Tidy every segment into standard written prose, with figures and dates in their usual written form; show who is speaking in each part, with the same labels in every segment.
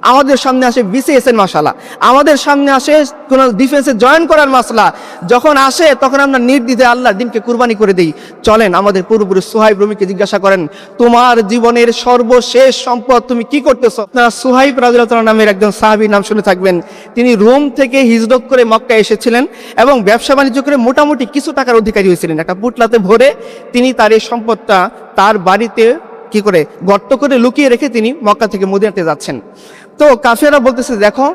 Speaker 1: আমাদের সামনে আসে বিসিএস এর মাসালা, আমাদের সামনে আসে কোন ডিফেন্সে জয়েন করার মাসলা। যখন আসে তখন আমরা নির্দ্বিধায় আল্লাহর দিনকে কুরবানি করে দিই। চলেন আমাদের পূর্বপুরুষ সুহাইব রুমিকে জিজ্ঞাসা করেন, তোমার জীবনের সর্বশেষ সম্পদ তুমি কি করতেছো? আপনারা সুহাইব রাদিয়াল্লাহু তাআলা নামের একজন সাহাবীর নাম শুনে থাকবেন। তিনি রোম থেকে হিজরত করে মক্কা এসেছিলেন এবং ব্যবসা বাণিজ্য করে মোটামুটি কিছু টাকার অধিকারী হয়েছিলেন। একটা পুটলাতে ভরে তিনি তার এই সম্পদটা তার বাড়িতে কি করে গর্ত করে লুকিয়ে রেখে তিনি মক্কা থেকে মদিনাতে যাচ্ছেন। তো কাফেররা বলতেছে, দেখো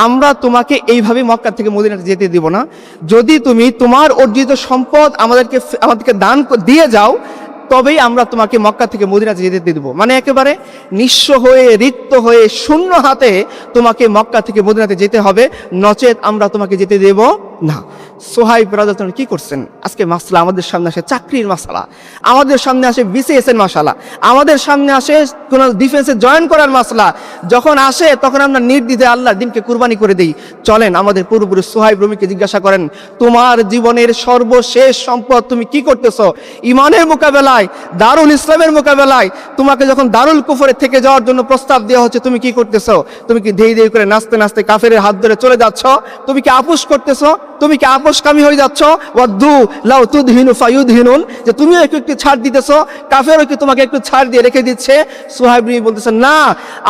Speaker 1: আমরা তোমাকে এইভাবে মক্কা থেকে মদিনাতে যেতে দিব না, যদি তুমি তোমার অর্জিত সম্পদ আমাদেরকে দান দিয়ে যাও তবেই আমরা তোমাকে মক্কা থেকে মদিনাতে যেতে দেব। মানে একেবারে নিঃস্ব হয়ে রিক্ত হয়ে শূন্য হাতে তোমাকে মক্কা থেকে মদিনাতে যেতে হবে, নচেত আমরা তোমাকে যেতে দেব না। সোহাইব রাদিয়াল্লাহু তাআলা কি করছেন? আজকে মাসলা আমাদের সামনে আসে চাকরির মাসলা, আমাদের সামনে আসে বিসিএস এর মাসলা, আমাদের সামনে আসে কোন ডিফেন্সে জয়েন করার মাসলা। যখন আসে তখন আমরা নির্দ্বিধায় আল্লাহর দিনকে কুরবানি করে দিই। চলেন আমাদের পূর্বপুরুষ সুহাইব রুমিকে জিজ্ঞাসা করেন, তোমার জীবনের সর্বশেষ সম্পদ তুমি কি করতেছো? ইমানের মোকাবেলায়, দারুল ইসলামের মোকাবেলায় তোমাকে যখন দারুল কুফরে থেকে যাওয়ার জন্য প্রস্তাব দেওয়া হচ্ছে, তুমি কি করতেছো? তুমি কি ধীরে ধীরে করে নাচতে নাচতে কাফেরের হাত ধরে চলে যাচ্ছ? তুমি কি আপোষ করতেছো? তুমি কি আপোষকামী হয়ে যাচ্ছ? ওয়াদ্দু লাউ তুদহিনু ফায়ুদহিনুন, যে তুমিও একটু ছাড় দিতেছো, কাফেরও কি তোমাকে একটু ছাড় দিয়ে রেখে দিচ্ছে? সুহাইব বলতেছে, না,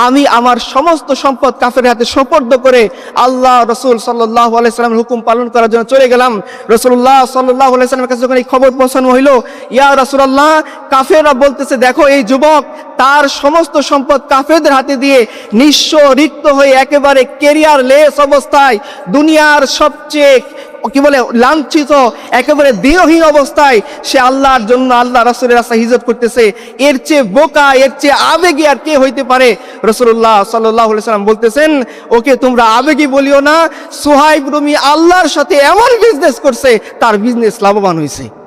Speaker 1: আমি আমার সমস্ত সম্পদ কাফেরের হাতে সোপর্দ করে আল্লাহ রাসূল সাল্লাল্লাহু আলাইহি সাল্লামের হুকুম পালন করার জন্য চলে গেলাম। রাসূলুল্লাহ সাল্লাল্লাহু আলাইহি সাল্লামের কাছে যখন এই খবর পৌঁছানো হইল, ইয়া রাসূলুল্লাহ, কাফেররা বলতেছে, দেখো এই যুবক তার সমস্ত সম্পদ কাফেরদের হাতে দিয়ে নিঃস্ব রিক্ত হয়ে একেবারে কেরিয়ার লেস অবস্থায়, দুনিয়ার সবচেয়ে কি বলে লাঞ্ছিত একেবারে দেহহীন অবস্থায় সে আল্লাহর জন্য আল্লাহ রাসূলের রাস্তায় হিজরত করতেছে। এর চেয়ে বোকা, এর চেয়ে আবেগী আর কে হইতে পারে? রাসূলুল্লাহ সাল্লাল্লাহু আলাইহি সাল্লাম বলতেছেন, ওকে তোমরা আবেগী বলিও না, সুহাইব রুমি আল্লাহর সাথে এমন বিজনেস করছে, তার বিজনেস লাভবান হয়েছে।